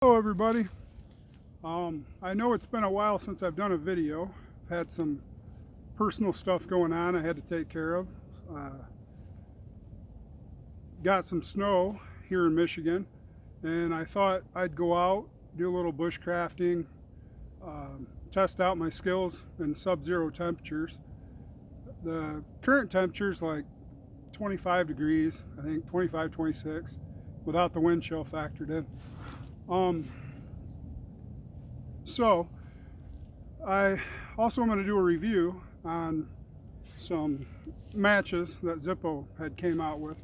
Hello everybody. I know it's been a while since I've done a video. I've had some personal stuff going on I had to take care of. Got some snow here in Michigan, and I thought I'd go out, do a little bushcrafting, test out my skills in sub-zero temperatures. The current temperature is like 25 degrees, I think 25, 26, without the wind chill factored in. So I also am going to do a review on some matches that Zippo had came out with.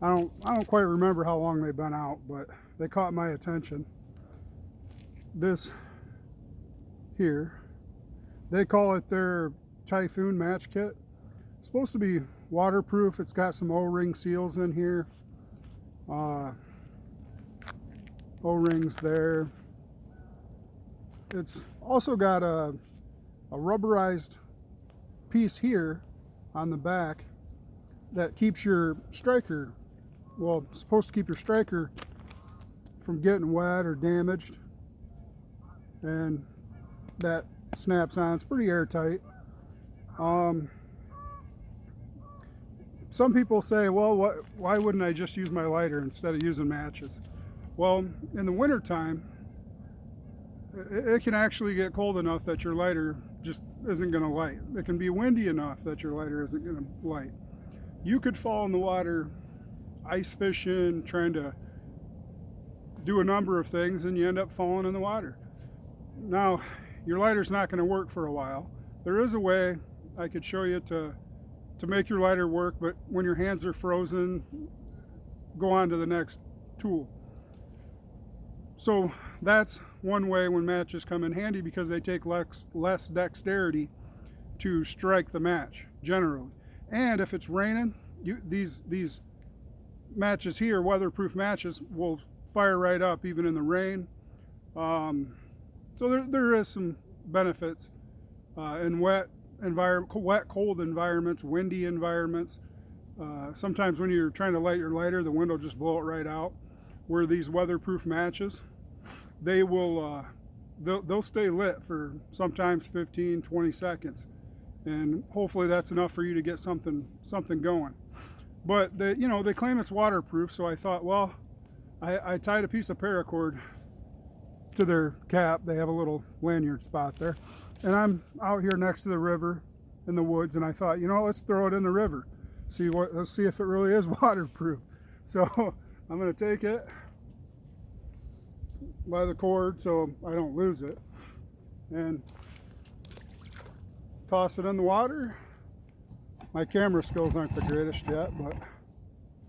I don't quite remember how long they've been out, but they caught my attention. This here, they call it their Typhoon match kit. It's supposed to be waterproof. It's got some O-ring seals in here. O-rings there. It's also got a rubberized piece here on the back that keeps your striker, well, it's supposed to keep your striker from getting wet or damaged, and that snaps on. It's pretty airtight. Some people say, well, why wouldn't I just use my lighter instead of using matches? Well, in the winter time, it can actually get cold enough that your lighter just isn't going to light. It can be windy enough that your lighter isn't going to light. You could fall in the water ice fishing, trying to do a number of things, and you end up falling in the water. Now, your lighter's not going to work for a while. There is a way I could show you to make your lighter work, but when your hands are frozen, go on to the next tool. So that's one way when matches come in handy, because they take less dexterity to strike the match generally. And if it's raining, these matches here, weatherproof matches, will fire right up even in the rain. So there is some benefits in wet, cold environments, windy environments. Sometimes when you're trying to light your lighter, the wind will just blow it right out. Where these weatherproof matches, they will they'll stay lit for sometimes 15, 20 seconds, and hopefully that's enough for you to get something going. But they claim it's waterproof, so I thought, well, I tied a piece of paracord to their cap. They have a little lanyard spot there, and I'm out here next to the river in the woods, and I thought, let's throw it in the river, let's see if it really is waterproof. So I'm going to take it by the cord so I don't lose it, and toss it in the water. My camera skills aren't the greatest yet, but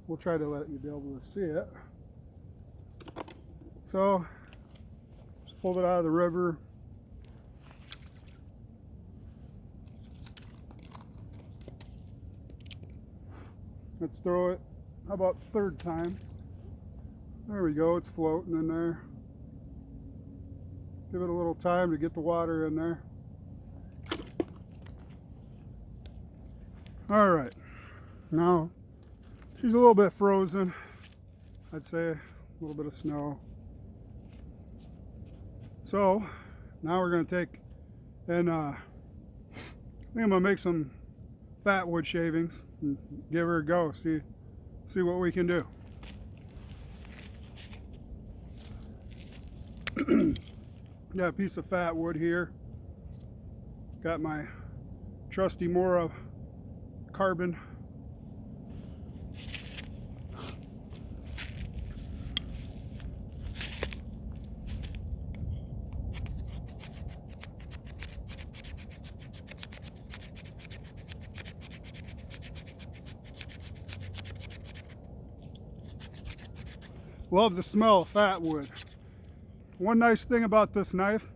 we'll try to let you be able to see it. So just pulled it out of the river. Let's throw it, how about the third time? There we go, it's floating in there. Give it a little time to get the water in there. All right, now she's a little bit frozen. I'd say a little bit of snow. So now we're going to take and I think I'm going to make some fat wood shavings and give her a go, see what we can do. Got a piece of fat wood here. Got my trusty Mora carbon. Love the smell of fat wood. One nice thing about this knife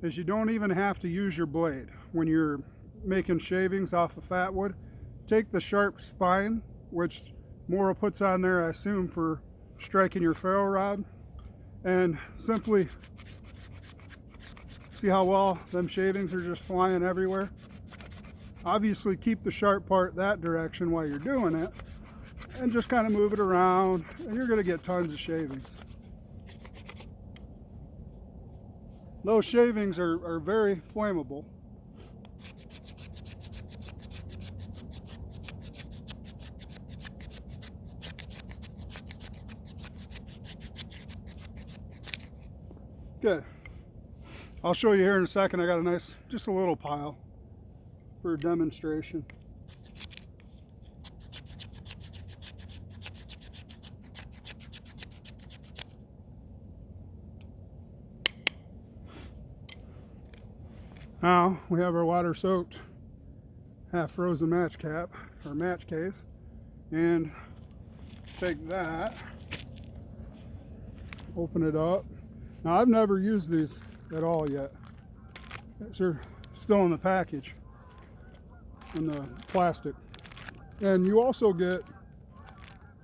is you don't even have to use your blade when you're making shavings off of fat wood. Take the sharp spine, which Mora puts on there, I assume, for striking your ferro rod, and simply see how well them shavings are just flying everywhere. Obviously keep the sharp part that direction while you're doing it, and just kind of move it around, and you're going to get tons of shavings. those shavings are very flammable. Okay, I'll show you here in a second. I got a nice, just a little pile for a demonstration. Now we have our water soaked, half frozen match cap or match case, and take that, open it up. Now I've never used these at all yet. They're still in the package, in the plastic. And you also get,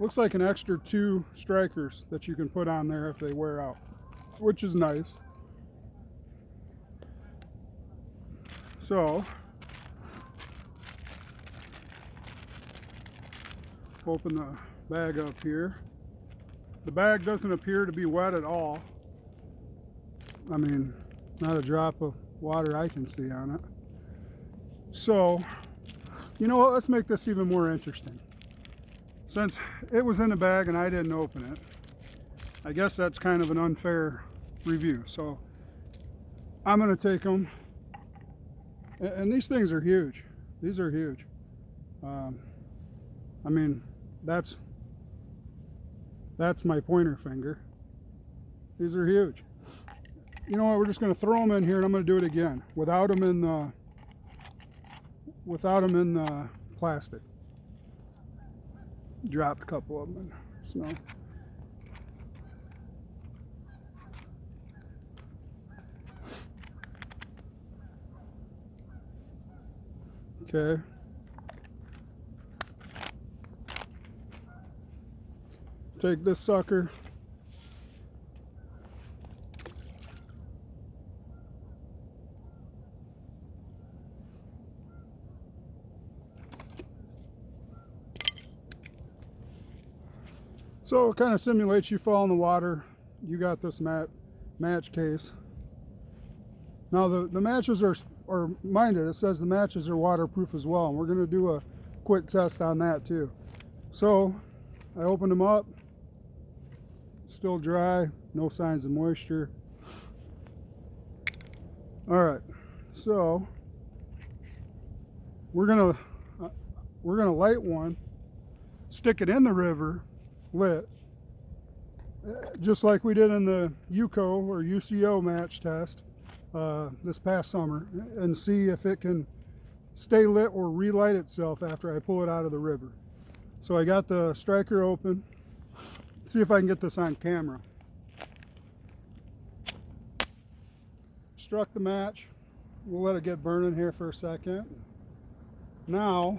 looks like an extra 2 strikers that you can put on there if they wear out, which is nice. So, open the bag up here. The bag doesn't appear to be wet at all. I mean, not a drop of water I can see on it. So, you know what, let's make this even more interesting. Since it was in the bag and I didn't open it, I guess that's kind of an unfair review. So I'm going to take them, and these things are huge. These are huge. I mean, that's my pointer finger. These are huge. You know what, we're just going to throw them in here, and I'm going to do it again without them in the plastic. Dropped a couple of them in snow. Okay. Take this sucker. So it kind of simulates you fall in the water. You got this match case. Now the matches are mind it says the matches are waterproof as well, and we're going to do a quick test on that too. So I opened them up, still dry, no signs of moisture. All right, so we're gonna light one, stick it in the river, lit, just like we did in the UCO or UCO match test this past summer, and see if it can stay lit or relight itself after I pull it out of the river. So I got the striker open. See if I can get this on camera. Struck the match. We'll let it get burning here for a second. Now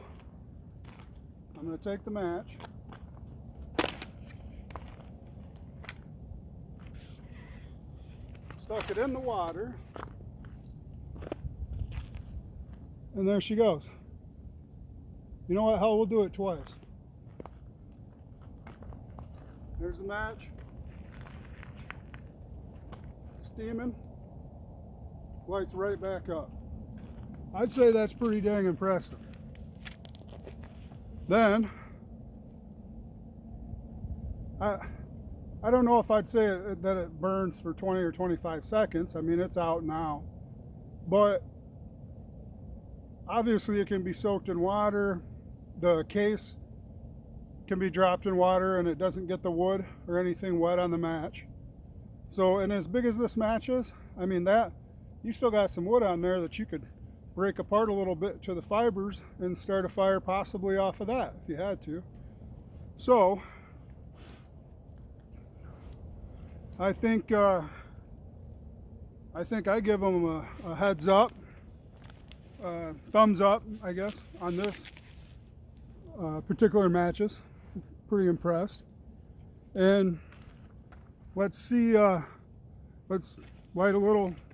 I'm going to take the match, stuck it in the water, and there she goes. You know what? Hell, we'll do it twice. There's the match. Steaming. Lights right back up. I'd say that's pretty dang impressive. Then, I don't know if I'd say that it burns for 20 or 25 seconds. I mean, it's out now. But obviously it can be soaked in water. The case can be dropped in water and it doesn't get the wood or anything wet on the match. So, and as big as this match is, I mean, that you still got some wood on there that you could break apart a little bit to the fibers and start a fire possibly off of that if you had to. So I think I give them a heads up, thumbs up, I guess, on this particular matches. Pretty impressed. And let's see, let's light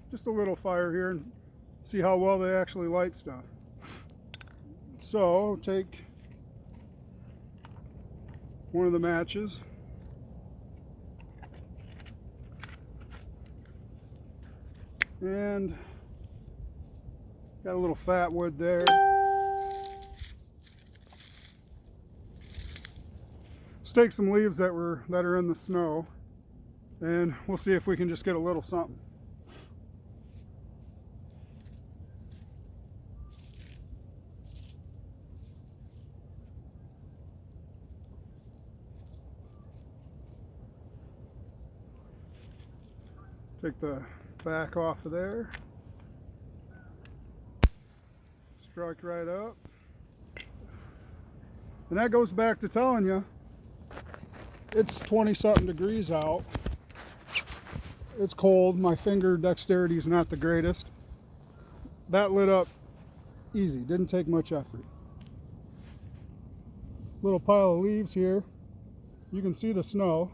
just a little fire here and see how well they actually light stuff. So take one of the matches, And got a little fat wood there. Let's take some leaves that are in the snow, and we'll see if we can just get a little something. Take the back off of there. Strike right up. And that goes back to telling you, it's 20 something degrees out. It's cold. My finger dexterity is not the greatest. That lit up easy. Didn't take much effort. Little pile of leaves here. You can see the snow.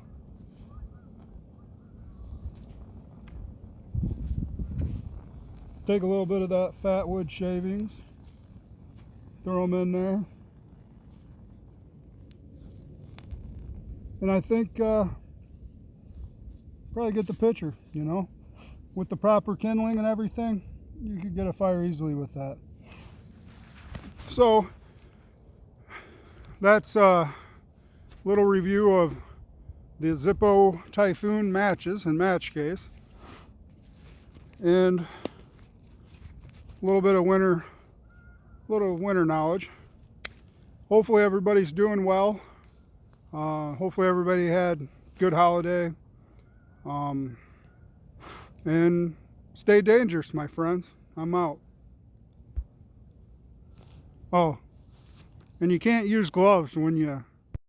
Take a little bit of that fat wood shavings, throw them in there, and I think probably get the picture, you know, with the proper kindling and everything, you could get a fire easily with that. So that's a little review of the Zippo Typhoon matches and match case, and a little bit of winter knowledge. Hopefully everybody's doing well. Hopefully everybody had good holiday. And stay dangerous, my friends. I'm out. Oh, and you can't use gloves when you